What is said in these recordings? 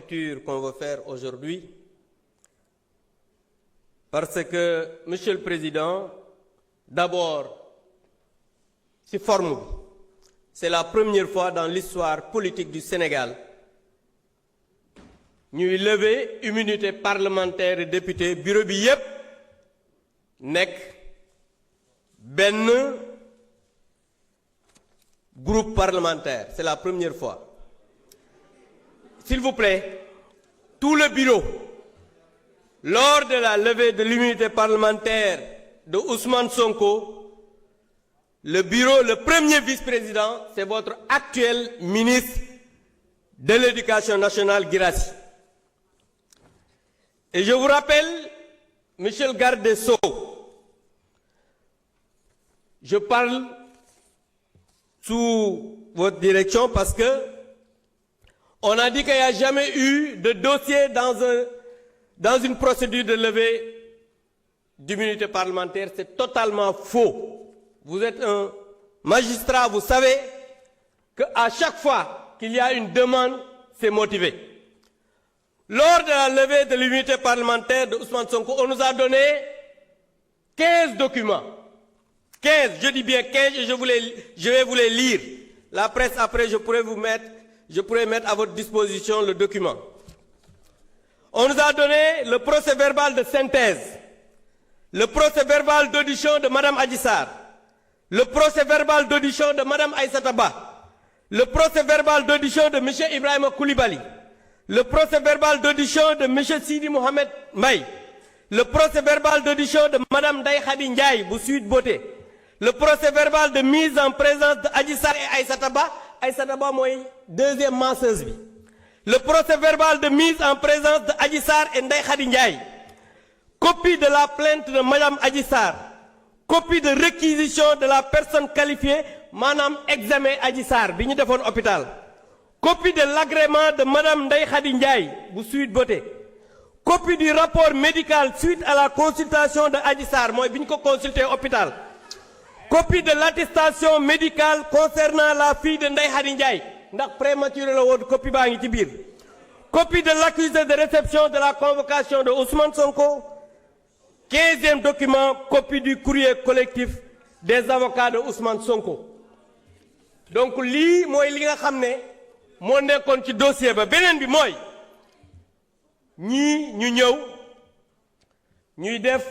qu'on veut faire aujourd'hui, parce que, Monsieur le Président, d'abord, c'est la première fois dans l'histoire politique du Sénégal ñuy lever immunité parlementaire et député bureau bi yépp nekk benn groupe parlementaire. C'est la première fois. S'il vous plaît, tout le bureau, lors de la levée de l'immunité parlementaire de Ousmane Sonko, le bureau, le premier vice-président, c'est votre actuel ministre de l'Éducation nationale, Guirassy. Et je vous rappelle, Monsieur le garde des Sceaux, je parle sous votre direction parce que on a dit qu'il n'y a jamais eu de dossier dans une procédure de levée d'immunité parlementaire. C'est totalement faux. Vous êtes un magistrat, vous savez qu'à chaque fois qu'il y a une demande, c'est motivé. Lors de la levée de l'immunité parlementaire de Ousmane Sonko, on nous a donné 15 documents. 15, je dis bien 15 et je vais vous les lire. La presse, après, je pourrais mettre à votre disposition le document. On nous a donné le procès-verbal de synthèse, le procès-verbal d'audition de Mme Adji Sarr, le procès-verbal d'audition de Mme Aïssata Ba, le procès-verbal d'audition de M. Ibrahima Koulibaly, le procès-verbal d'audition de M. Sidi Mohamed Mbaye, le procès-verbal d'audition de Mme Ndeye Khady Ndiaye, bu Sweet Beauté, le procès-verbal de mise en présence de Adji Sarr et Aïssata Ba mooy deuxième masseuse bi, le procès-verbal de mise en présence de Adji Sarr et Ndeye Khady Ndiaye, copie de la plainte de Mme Adji Sarr, copie de réquisition de la personne qualifiée, maanaam examen Adji Sarr bi ñu defoon hôpital, copie de l'agrément de Mme Ndeye Khady Ndiaye bu Sweet Beauté, copie du rapport médical suite à la consultation de Adji Sarr mooy bi ñu ko consulté hôpital, copie de l'attestation médicale concernant la fille de Ndeye Khady Ndiaye ndax prématuré la woon copie baa ngi ci biir, copie de l'accusé de réception de la convocation de Ousmane Sonko, 15e document, copie du courrier collectif des avocats de Ousmane Sonko. Donc lii mooy li nga xam ne moo nekkoon ci dossier ba. Beneen bi mooy ñii ñu ñëw ñuy def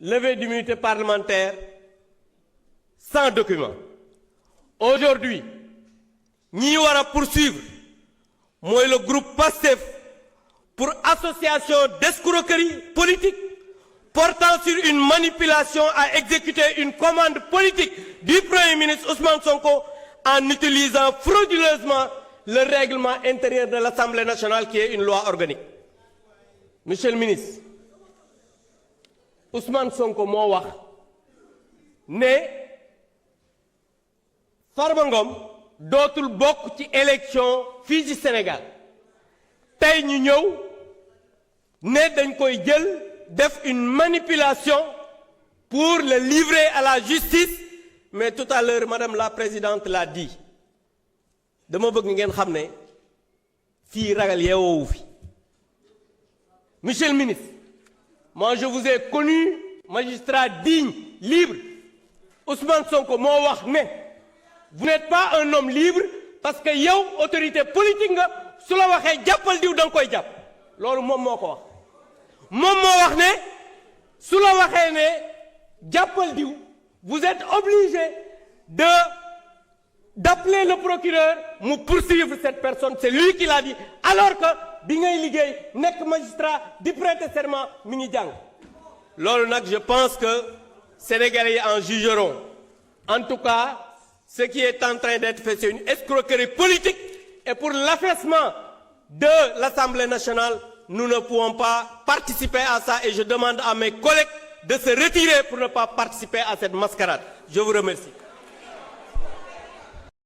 levée d'immunité parlementaire sans document. Aujourd'hui ñii war a poursuivre mooy le groupe PASTEF pour association d'escroquerie politique portant sur une manipulation à exécuter une commande politique du Premier ministre Ousmane Sonko en utilisant frauduleusement le règlement intérieur de l'Assemblée nationale qui est une loi organique. Monsieur le ministre, Ousmane Sonko moo wax ne Farba Ngom dootul bokk ci élection fii ci Sénégal. Tey ñu ñëw ne dañ koy jël def une manipulation pour le livrer à la justice, mais tout à l'heure madame la présidente l'a dit. Dama bëgg ngeen xam ne fii ragal yeewoowu fi. Monsieur le ministre, moi je vous ai connu magistrat digne, libre. Ousmane Sonko moo wax ne vous n'êtes pas un homme libre parce que yow autorité politique nga, su la waxee jàppal diw da nga koy jàpp. Loolu moom moo ko wax. Moom moo wax ne su la waxee ne jàppal diw, vous êtes obligé d'appeler le procureur mu poursuivre cette personne. C'est lui qui l'a dit, alors que bi ngay liggéey nekk magistrat di prêter serment mi ngi jàng. Loolu nag je pense que Sénégalais yi en jugeront. En tout cas, ce qui est en train d'être fait, c'est une escroquerie politique, et pour l'affaissement de l'Assemblée nationale, nous ne pouvons pas participer à ça, et je demande à mes collègues de se retirer pour ne pas participer à cette mascarade. Je vous remercie.